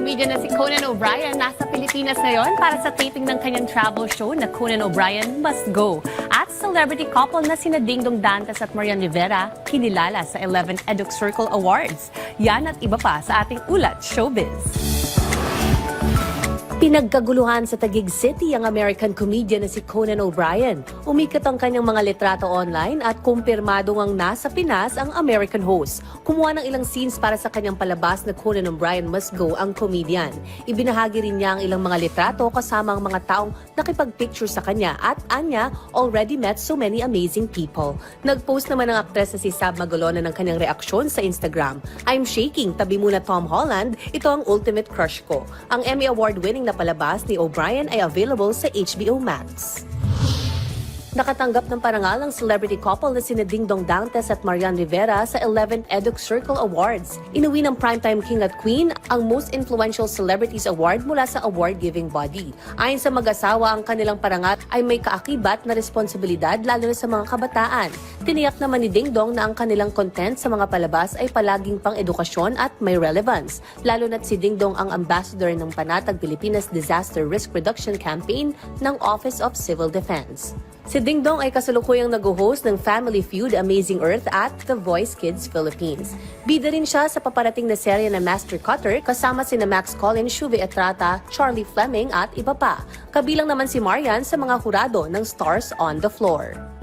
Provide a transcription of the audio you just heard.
comedian na si Conan O'Brien nasa Pilipinas ngayon para sa taping ng kanyang travel show na Conan O'Brien Must Go. At celebrity couple na sina Dingdong Dantes at Marian Rivera kinilala sa 11th Eduk Circle Awards. Yan at iba pa sa ating Ulat Showbiz. Pinagkaguluhan sa Taguig City ang American comedian na si Conan O'Brien. Umikat ang kanyang mga litrato online at kumpirmado ngang nasa Pinas ang American host. Kumuha ng ilang scenes para sa kanyang palabas na Conan O'Brien Must Go ang comedian. Ibinahagi rin niya ang ilang mga litrato kasama ang mga taong nakipag-picture sa kanya at anya already met so many amazing people. Nag-post naman ang aktres na si Sab Magolona ng kanyang reaksyon sa Instagram. I'm shaking, tabi muna Tom Holland, ito ang ultimate crush ko. Ang Emmy Award-winning na palabas ni O'Brien ay available sa HBO Max. Nakatanggap ng parangal ang celebrity couple na sina Dingdong Dantes at Marian Rivera sa 11th Eduk Circle Awards. Inuwi ng Primetime King at Queen ang Most Influential Celebrities Award mula sa award-giving body. Ayon sa mag-asawa, ang kanilang parangal ay may kaakibat na responsibilidad lalo na sa mga kabataan. Tiniyak naman ni Dingdong na ang kanilang content sa mga palabas ay palaging pang-edukasyon at may relevance. Lalo na't si Dingdong ang ambassador ng Panatag Pilipinas Disaster Risk Reduction Campaign ng Office of Civil Defense. Si Dingdong ay kasalukuyang nag-host ng Family Feud Amazing Earth at The Voice Kids Philippines. Bida rin siya sa paparating na serye na Master Cutter kasama sina Max Collins, Shuvi Estrada, Charlie Fleming at iba pa. Kabilang naman si Marian sa mga hurado ng Stars on the Floor.